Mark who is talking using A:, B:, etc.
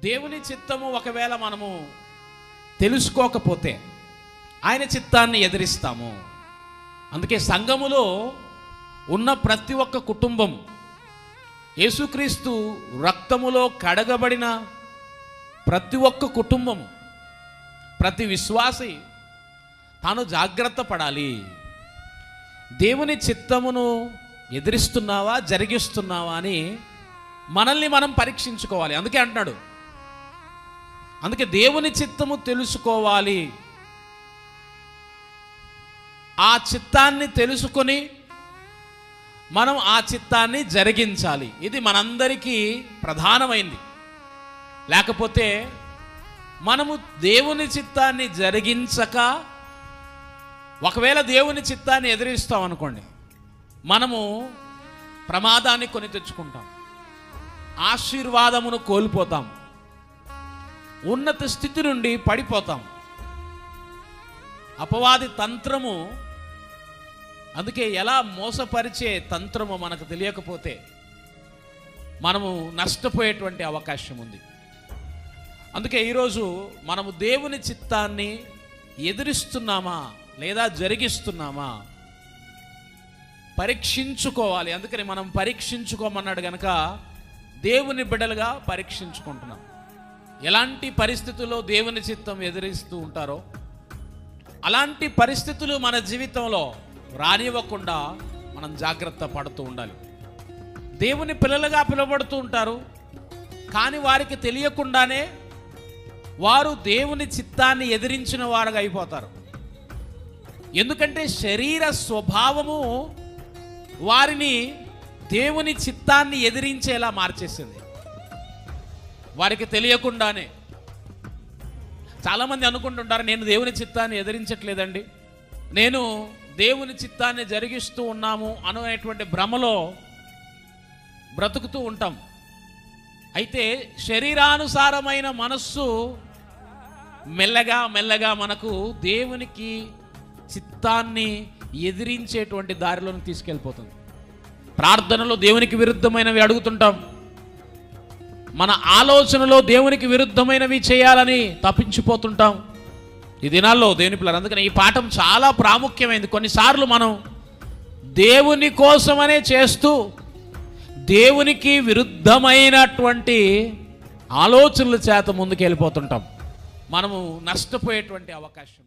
A: దేవుని చిత్తము ఒకవేళ మనము తెలుసుకోకపోతే ఆయన చిత్తాన్ని ఎదిరిస్తాము. అందుకే సంఘములో ఉన్న ప్రతి ఒక్క కుటుంబం, యేసుక్రీస్తు రక్తములో కడగబడిన ప్రతి ఒక్క కుటుంబము, ప్రతి విశ్వాసి తాను జాగ్రత్త పడాలి. దేవుని చిత్తమును ఎదిరిస్తున్నావా, జరిగిస్తున్నావా అని మనల్ని మనం పరీక్షించుకోవాలి. అందుకే అంటున్నాడు, అందుకే దేవుని చిత్తము తెలుసుకోవాలి. ఆ చిత్తాన్ని తెలుసుకొని మనం ఆ చిత్తాన్ని జరిగించాలి. ఇది మనందరికీ ప్రధానమైంది. లేకపోతే మనము దేవుని చిత్తాన్ని జరిగించక ఒకవేళ దేవుని చిత్తాన్ని ఎదిరిస్తాం అనుకోండి, మనము ప్రమాదాన్ని కొని తెచ్చుకుంటాం, ఆశీర్వాదమును కోల్పోతాం, ఉన్నత స్థితి నుండి పడిపోతాం. అపవాది తంత్రము, అందుకే ఎలా మోసపరిచే తంత్రము మనకు తెలియకపోతే మనము నష్టపోయేటువంటి అవకాశం ఉంది. అందుకే ఈరోజు మనము దేవుని చిత్తాన్ని ఎదిరిస్తున్నామా లేదా జరిగిస్తున్నామా పరీక్షించుకోవాలి. అందుకని మనం పరీక్షించుకోమన్నాడు కనుక దేవుని బిడ్డలుగా పరీక్షించుకుంటున్నాం. ఎలాంటి పరిస్థితుల్లో దేవుని చిత్తం ఎదిరిస్తూ ఉంటారో అలాంటి పరిస్థితులు మన జీవితంలో రానివ్వకుండా మనం జాగ్రత్త పడుతూ ఉండాలి. దేవుని పిల్లలుగా పిలువబడుతూ ఉంటారు, కానీ వారికి తెలియకుండానే వారు దేవుని చిత్తాన్ని ఎదిరించిన వారుగా అయిపోతారు. ఎందుకంటే శరీర స్వభావము వారిని దేవుని చిత్తాన్ని ఎదిరించేలా మార్చేసింది. వారికి తెలియకుండానే చాలామంది అనుకుంటుంటారు, నేను దేవుని చిత్తాన్ని ఎదిరించట్లేదండి, నేను దేవుని చిత్తాన్ని జరిగిస్తూ ఉన్నాము అనేటువంటి భ్రమలో బ్రతుకుతూ ఉంటాం. అయితే శరీరానుసారమైన మనస్సు మెల్లగా మెల్లగా మనకు దేవునికి చిత్తాన్ని ఎదిరించేటువంటి దారిలోకి తీసుకెళ్ళిపోతుంది. ప్రార్థనలో దేవునికి విరుద్ధమైనవి అడుగుతుంటాం, మన ఆలోచనలో దేవునికి విరుద్ధమైనవి చేయాలని తప్పించిపోతుంటాం. ఈ దినాల్లో దేవుని పిల్లలు, అందుకని ఈ పాఠం చాలా ప్రాముఖ్యమైనది. కొన్నిసార్లు మనం దేవుని కోసమనే చేస్తూ దేవునికి విరుద్ధమైనటువంటి ఆలోచనల చేత ముందుకు వెళ్ళిపోతుంటాం. మనము నష్టపోయేటువంటి అవకాశం.